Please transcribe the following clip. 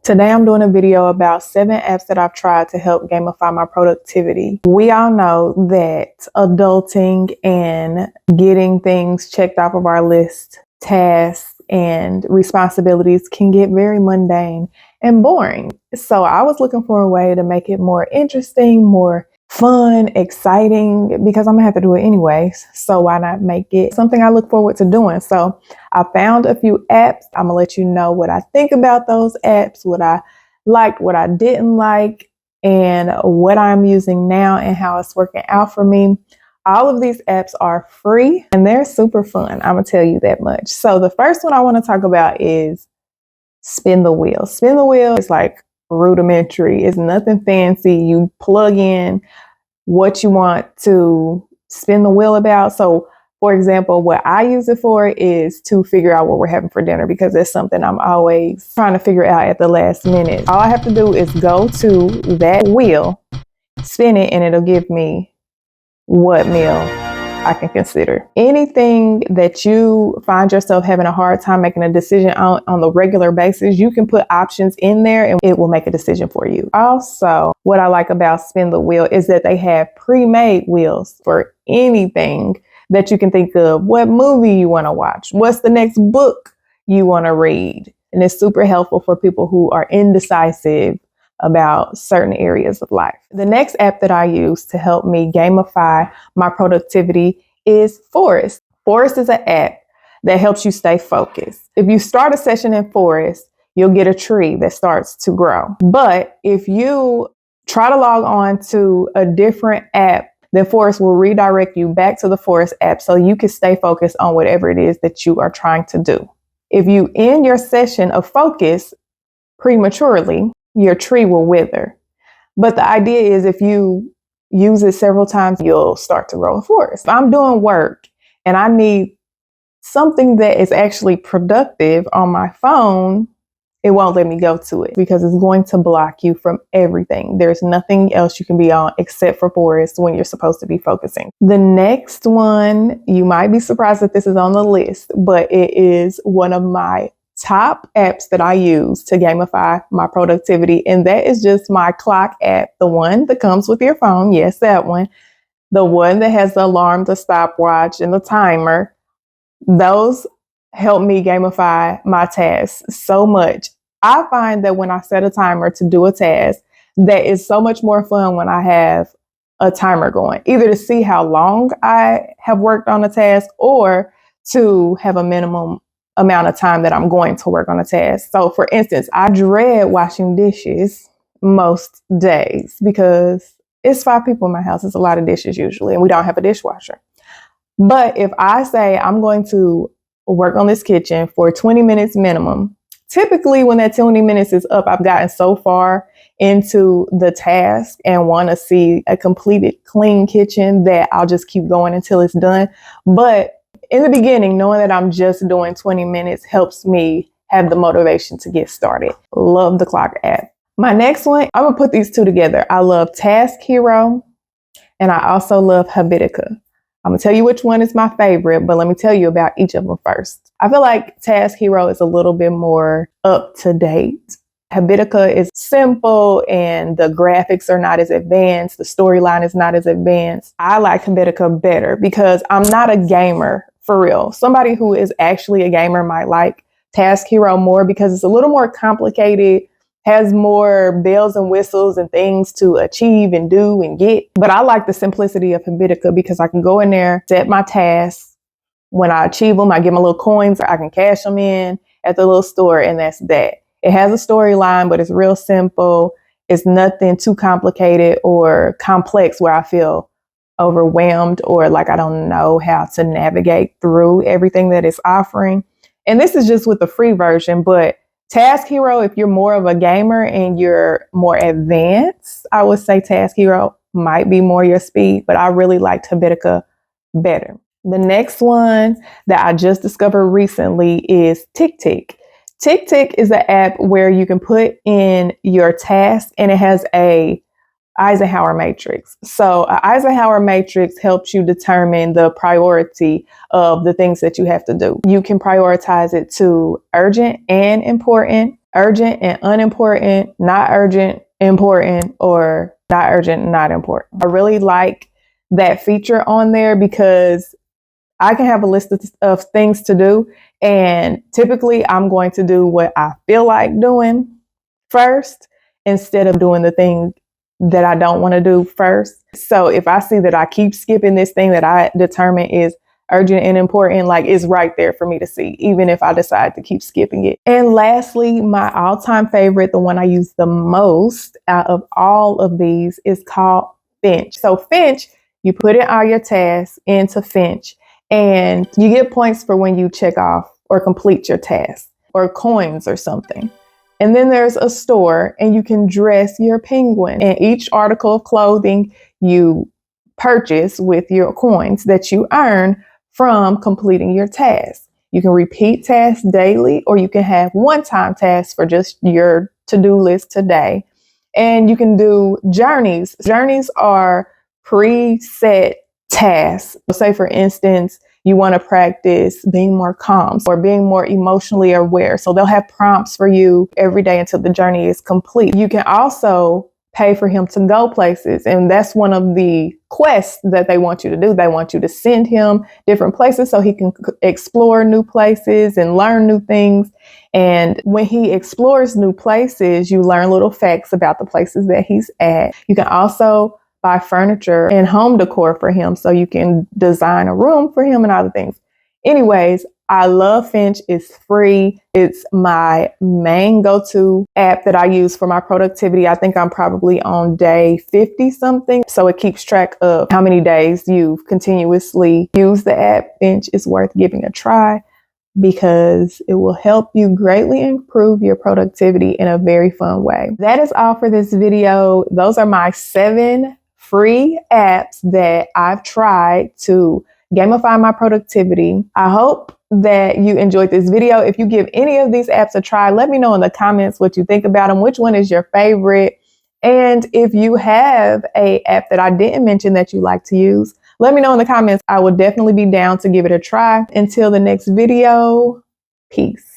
Today I'm doing a video about 7 apps that I've tried to help gamify my productivity. We all know that adulting and getting things checked off of our list, tasks, and responsibilities can get very mundane and boring. So I was looking for a way to make it more interesting, more fun, exciting, because I'm gonna have to do it anyways. So why not make it something I look forward to doing? So I found a few apps. I'm gonna let you know what I think about those apps, what I liked, what I didn't like, and what I'm using now and how it's working out for me. All of these apps are free and they're super fun. I'm gonna tell you that much. So the first one I want to talk about is Spin the Wheel. Spin the Wheel is like rudimentary. It's nothing fancy. You plug in what you want to spin the wheel about. So for example, what I use it for is to figure out what we're having for dinner, because that's something I'm always trying to figure out at the last minute. All I have to do is go to that wheel, spin it, and it'll give me what meal I can consider. Anything that you find yourself having a hard time making a decision on the regular basis, you can put options in there and it will make a decision for you. Also, what I like about Spin the Wheel is that they have pre-made wheels for anything that you can think of. What movie you want to watch? What's the next book you want to read? And it's super helpful for people who are indecisive about certain areas of life. The next app that I use to help me gamify my productivity is Forest. Forest is an app that helps you stay focused. If you start a session in Forest, you'll get a tree that starts to grow. But if you try to log on to a different app, then Forest will redirect you back to the Forest app so you can stay focused on whatever it is that you are trying to do. If you end your session of focus prematurely, your tree will wither. But the idea is if you use it several times, you'll start to grow a forest. If I'm doing work and I need something that is actually productive on my phone, it won't let me go to it because it's going to block you from everything. There's nothing else you can be on except for Forest when you're supposed to be focusing. The next one, you might be surprised that this is on the list, but it is one of my top apps that I use to gamify my productivity. And that is just my clock app, the one that comes with your phone. Yes, that one. The one that has the alarm, the stopwatch, and the timer. Those help me gamify my tasks so much. I find that when I set a timer to do a task, that is so much more fun when I have a timer going, either to see how long I have worked on a task or to have a minimum amount of time that I'm going to work on a task. So for instance, I dread washing dishes most days because it's 5 people in my house. It's a lot of dishes usually, and we don't have a dishwasher. But if I say I'm going to work on this kitchen for 20 minutes minimum, typically when that 20 minutes is up, I've gotten so far into the task and want to see a completed clean kitchen that I'll just keep going until it's done. But in the beginning, knowing that I'm just doing 20 minutes helps me have the motivation to get started. Love the clock app. My next one, I'm gonna put these two together. I love Task Hero and I also love Habitica. I'm gonna tell you which one is my favorite, but let me tell you about each of them first. I feel like Task Hero is a little bit more up to date. Habitica is simple and the graphics are not as advanced. The storyline is not as advanced. I like Habitica better because I'm not a gamer for real. Somebody who is actually a gamer might like Task Hero more because it's a little more complicated, has more bells and whistles and things to achieve and do and get. But I like the simplicity of Habitica because I can go in there, set my tasks. When I achieve them, I give them little coins. I can cash them in at the little store, and that's that. It has a storyline, but it's real simple. It's nothing too complicated or complex where I feel overwhelmed or like I don't know how to navigate through everything that it's offering. And this is just with the free version, but Task Hero, if you're more of a gamer and you're more advanced, I would say Task Hero might be more your speed, but I really liked Habitica better. The next one that I just discovered recently is TickTick. TickTick is an app where you can put in your task and it has a Eisenhower matrix. So an Eisenhower matrix helps you determine the priority of the things that you have to do. You can prioritize it to urgent and important. urgent and unimportant, not urgent, important, or not urgent, not important. I really like that feature on there because I can have a list of things to do, and typically I'm going to do what I feel like doing first instead of doing the thing that I don't want to do first. So if I see that I keep skipping this thing that I determine is urgent and important, like it's right there for me to see, even if I decide to keep skipping it. And lastly, my all-time favorite, the one I use the most out of all of these, is called Finch. So Finch, you put in all your tasks into Finch, and you get points for when you check off or complete your task, or coins or something. And then there's a store, and you can dress your penguin. And each article of clothing you purchase with your coins that you earn from completing your task. You can repeat tasks daily, or you can have one-time tasks for just your to-do list today. And you can do journeys. Journeys are preset tasks. Say, for instance, you want to practice being more calm or being more emotionally aware. So they'll have prompts for you every day until the journey is complete. You can also pay for him to go places. And that's one of the quests that they want you to do. They want you to send him different places so he can explore new places and learn new things. And when he explores new places, you learn little facts about the places that he's at. You can also buy furniture and home decor for him so you can design a room for him and other things. Anyways, I love Finch. It's free. It's my main go-to app that I use for my productivity. I think I'm probably on day 50 something. So it keeps track of how many days you've continuously used the app. Finch is worth giving a try because it will help you greatly improve your productivity in a very fun way. That is all for this video. Those are my 7 free apps that I've tried to gamify my productivity. I hope that you enjoyed this video. If you give any of these apps a try, let me know in the comments what you think about them, which one is your favorite. And if you have an app that I didn't mention that you like to use, let me know in the comments. I will definitely be down to give it a try. Until the next video, peace.